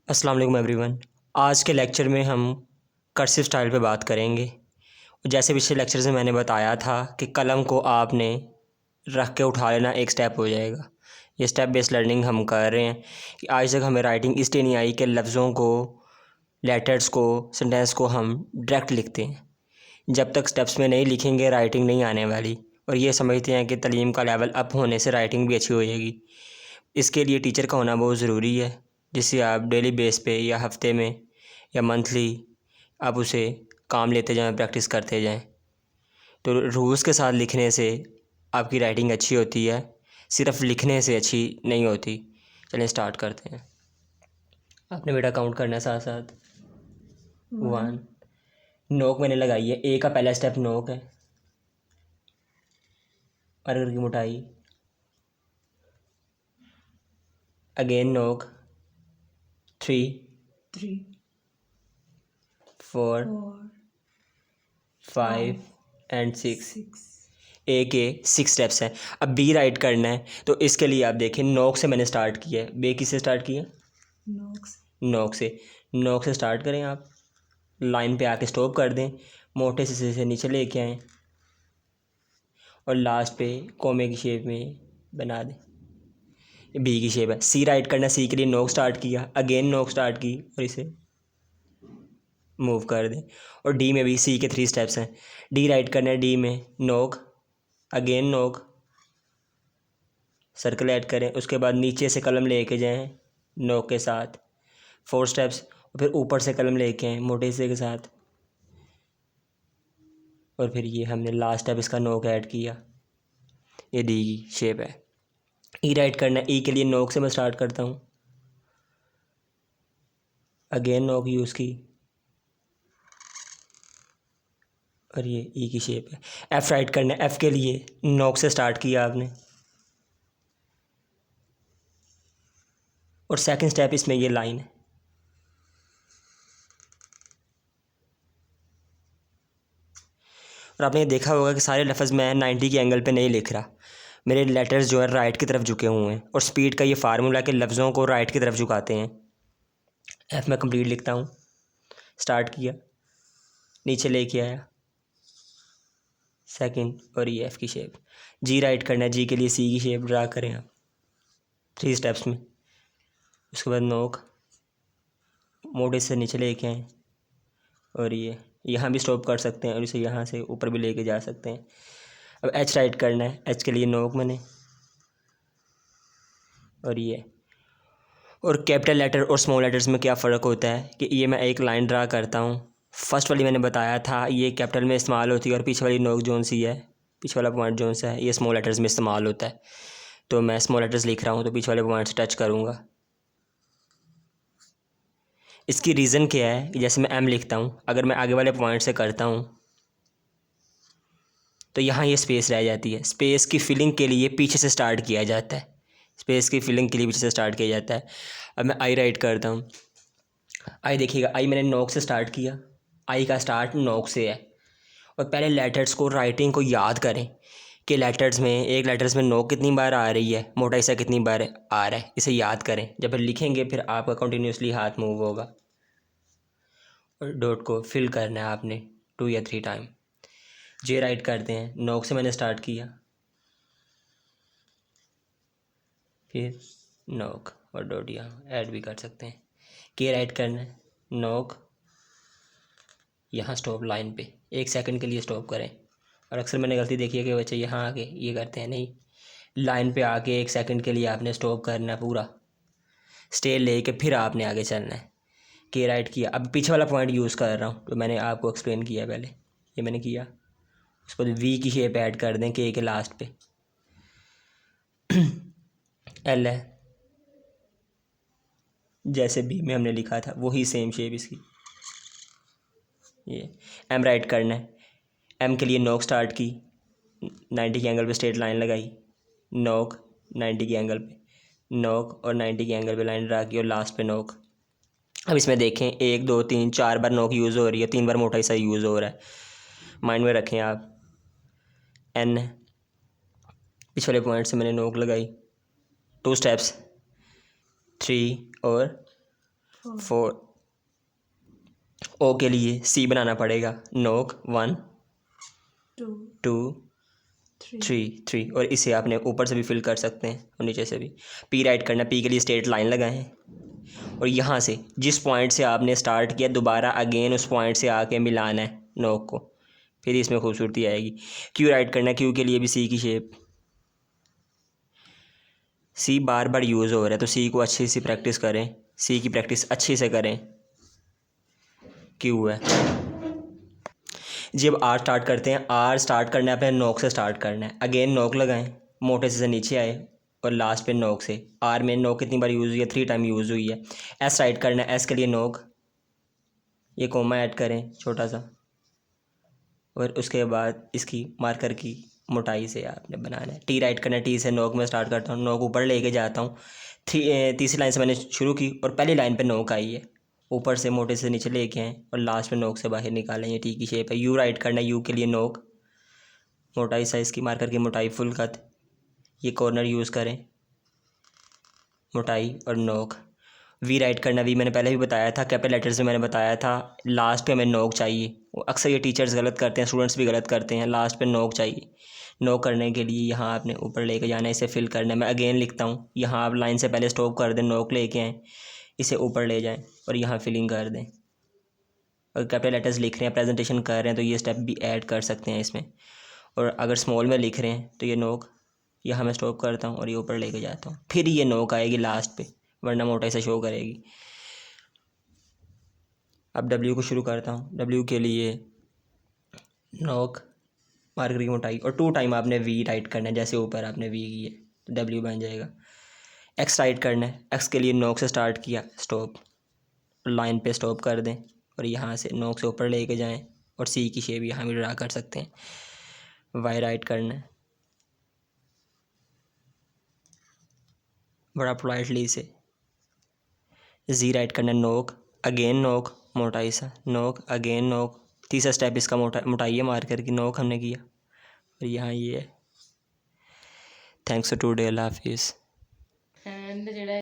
अस्सलाम वालेकुम एवरीवन। आज के लेक्चर में हम कर्सिव स्टाइल पे बात करेंगे। जैसे पिछले लेक्चर में मैंने बताया था कि कलम को आपने रख के उठा लेना, एक स्टेप हो जाएगा। ये स्टेप बेस्ड लर्निंग हम कर रहे हैं कि आज तक हमें राइटिंग इसलिए नहीं आई कि लफ्ज़ों को, लेटर्स को, सेंटेंस को हम डायरेक्ट लिखते हैं। जब तक स्टेप्स में नहीं लिखेंगे राइटिंग नहीं आने वाली। और ये समझते हैं कि तालीम का लेवल अप होने से राइटिंग भी अच्छी हो जाएगी। इसके लिए टीचर का होना बहुत ज़रूरी है, जिससे आप डेली बेस पे या हफ्ते में या मंथली आप उसे काम लेते जाएं, प्रैक्टिस करते जाएं। तो रूल्स के साथ लिखने से आपकी राइटिंग अच्छी होती है, सिर्फ लिखने से अच्छी नहीं होती। चलें स्टार्ट करते हैं। आपने बेटा काउंट करना है साथ साथ। 1 नोक मैंने लगाई है। ए का पहला स्टेप नोक है। अर्गर की मोटाई। अगेन नोक। 3 3 4 4 5 एंड 6। 6 ए के 6 स्टेप्स हैं। अब बी राइट करना है, तो इसके लिए आप देखें नोक से मैंने स्टार्ट किया है। बे किससे स्टार्ट किया? नोक्स नोक से स्टार्ट करें। आप लाइन पे आके स्टॉप कर दें, मोटे से नीचे लेके आएँ और लास्ट पे कोमे की शेप में बना दें। ये बी की शेप है। सी राइट करना। सी के लिए नोक स्टार्ट किया, अगेन नोक स्टार्ट की और इसे मूव कर दें। और डी में भी सी के 3 स्टेप्स हैं। डी राइट करना है। डी में नोक, अगेन नोक, सर्कल ऐड करें, उसके बाद नीचे से कलम लेके जाएं नोक के साथ 4 स्टेप्स, और फिर ऊपर से कलम लेके आएँ मोटे हिस्से के साथ, और फिर ये हमने लास्ट स्टेप इसका नोक ऐड किया। ये डी की शेप है। ई राइट करना है। ई के लिए नोक से मैं स्टार्ट करता हूँ, अगेन नोक यूज़ की, और ये ई की शेप है। एफ़ राइट करना है। एफ़ के लिए नोक से स्टार्ट किया आपने, और सेकंड स्टेप इसमें ये लाइन है। और आपने ये देखा होगा कि सारे लफ्ज़ मैं 90 के एंगल पे नहीं लिख रहा। मेरे लेटर्स जो है राइट की तरफ झुके हुए हैं, और स्पीड का ये फार्मूला कि लफ्ज़ों को राइट की तरफ झुकाते हैं। एफ़ में कंप्लीट लिखता हूँ, स्टार्ट किया, नीचे लेके आया, सेकंड, और ये एफ़ की शेप। जी राइट करना है। जी के लिए सी की शेप ड्रा करें आप 3 स्टेप्स में। उसके बाद नोक, मोटे से नीचे लेके आएँ, और ये यहाँ भी स्टॉप कर सकते हैं और इसे यहाँ से ऊपर भी लेके जा सकते हैं। अब एच राइट करना है। एच के लिए नोक मैंने, और ये, और कैपिटल लेटर और स्मॉल लेटर्स में क्या फ़र्क होता है कि ये मैं एक लाइन ड्रा करता हूँ। फर्स्ट वाली मैंने बताया था ये कैपिटल में इस्तेमाल होती है, और पीछे वाली नोक जोन सी है, पीछे वाला पॉइंट जोन सा है, ये स्मॉल लेटर्स में इस्तेमाल होता है। तो मैं स्मॉल लेटर्स लिख रहा हूँ तो पीछे वाले पॉइंट से टच करूँगा। इसकी रीज़न क्या है कि जैसे मैं एम लिखता हूँ, अगर मैं आगे वाले पॉइंट से करता हूँ तो यहाँ ये स्पेस रह जाती है। स्पेस की फिलिंग के लिए पीछे से स्टार्ट किया जाता है। स्पेस की फिलिंग के लिए पीछे से स्टार्ट किया जाता है। अब मैं आई राइट करता हूँ। आई देखिएगा, आई मैंने नोक से स्टार्ट किया। आई का स्टार्ट नोक से है। और पहले लेटर्स को, राइटिंग को याद करें कि लेटर्स में, एक लेटर्स में नोक कितनी बार आ रही है, मोटा हिस्सा कितनी बार आ रहा है, इसे याद करें। जब फिर लिखेंगे फिर आपका कंटिन्यूसली हाथ मूव होगा। और डॉट को फिल करना है आपने 2 या 3 टाइम। जे राइट करते हैं। नोक से मैंने स्टार्ट किया, फिर नोक, और डॉट यहाँ ऐड भी कर सकते हैं। के राइट करना है। नोक, यहाँ स्टॉप लाइन पे 1 सेकंड के लिए स्टॉप करें। और अक्सर मैंने गलती देखी है कि बच्चे यहाँ आके ये करते हैं, नहीं, लाइन पे आके 1 सेकंड के लिए आपने स्टॉप करना है, पूरा स्टे लेके फिर आपने आगे चलना है। के राइट किया। अब पीछे वाला पॉइंट यूज़ कर रहा हूँ जो मैंने आपको एक्सप्लेन किया पहले, ये मैंने किया। उसके बाद वी की शेप ऐड कर दें के लास्ट पे। एल है, जैसे बी में हमने लिखा था वही सेम शेप इसकी। ये एम राइट करना है। एम के लिए नोक स्टार्ट की, 90 के एंगल पे स्ट्रेट लाइन लगाई, नोक 90 के एंगल पे, नोक और 90 के एंगल पे लाइन ड्रा की, और लास्ट पे नोक। अब इसमें देखें 1 2 3 4 बार नोक यूज़ हो रही है, 3 बार मोटा हिस्सा यूज़ हो रहा है। माइंड में रखें आप। एन, पिछले पॉइंट से मैंने नोक लगाई, 2 स्टेप्स, 3 और फोर 4 ओ के लिए सी बनाना पड़ेगा, नोक 1 टू 2 थ्री 3 और इसे आपने ऊपर से भी फिल कर सकते हैं और नीचे से भी। पी राइट करना, पी के लिए स्ट्रेट लाइन लगाएं और यहाँ से जिस पॉइंट से आपने स्टार्ट किया दोबारा अगेन उस पॉइंट से आके मिलाना है नोक को, फिर इसमें खूबसूरती आएगी। क्यू राइट करना, क्यू के लिए भी सी की शेप। सी बार बार यूज़ हो रहा है तो सी को अच्छी सी प्रैक्टिस करें, सी की प्रैक्टिस अच्छे से करें। क्यू है। जब आर स्टार्ट करते हैं, आर स्टार्ट करना है अपने नोक से स्टार्ट करना है, अगेन नोक लगाएं, मोटे से नीचे आए और लास्ट पे नोक से। आर में नोक कितनी बार यूज़ हुई है, 3 टाइम यूज़ हुई है। एस राइट करना है, एस के लिए नोक, ये कोमा ऐड करें छोटा सा और उसके बाद इसकी मार्कर की मोटाई से आपने बनाना है। टी राइट करना है, टी से नोक में स्टार्ट करता हूँ, नोक ऊपर लेके जाता हूँ। तीसरी लाइन से मैंने शुरू की और पहली लाइन पे नोक आई है, ऊपर से मोटे से नीचे लेके आएँ और लास्ट में नोक से बाहर निकालें। ये टी की शेप है। यू राइट करना है, यू के लिए नोक, मोटाई साइज़ की मार्कर की मोटाई फुल कट, ये कॉर्नर यूज़ करें, मोटाई और नोक। वी राइट करना, वी मैंने पहले भी बताया था, कैपिटल लेटर्स में मैंने बताया था, लास्ट पे हमें नोक चाहिए। वो अक्सर ये टीचर्स गलत करते हैं, स्टूडेंट्स भी गलत करते हैं, लास्ट पे नोक चाहिए। नोक करने के लिए यहाँ आपने ऊपर लेके जाना है, इसे फिल करना है। मैं अगेन लिखता हूँ, यहाँ आप लाइन से पहले स्टॉप कर दें, नोक लेके आएँ, इसे ऊपर ले जाएँ और यहाँ फिलिंग कर दें। अगर कैपिटल लेटर्स लिख रहे हैं, प्रेजेंटेशन कर रहे हैं तो ये स्टेप भी ऐड कर सकते हैं इसमें। और अगर स्मॉल में लिख रहे हैं तो ये नोक यहाँ मैं स्टॉप करता हूँ और ये ऊपर लेके जाता हूँ, फिर ये नोक आएगी लास्ट पे, वरना मोटाई से शो करेगी। अब डब्ल्यू को शुरू करता हूँ। डब्ल्यू के लिए नोक, मार्कर की मोटाई और 2 टाइम आपने वी राइट करना है, जैसे ऊपर आपने वी की है तो डब्ल्यू बन जाएगा। एक्स राइट करना है, एक्स के लिए नोक से स्टार्ट किया, स्टॉप, लाइन पे स्टॉप कर दें और यहाँ से नोक से ऊपर लेके जाएं और सी की शेप यहाँ भी ड्रा कर सकते हैं। वाई राइट करना है, बड़ा पोलाइटली से। जी राइट करना है, नोक, अगेन नोक, मोटाई सा नोक, अगेन नोक। तीसरा स्टेप इसका मोटाई है मार्कर की, नोक हमने किया और यहाँ ये है। थैंक्स टू डे, अल्लाह हाफिज़। एंड जेह्ड़ा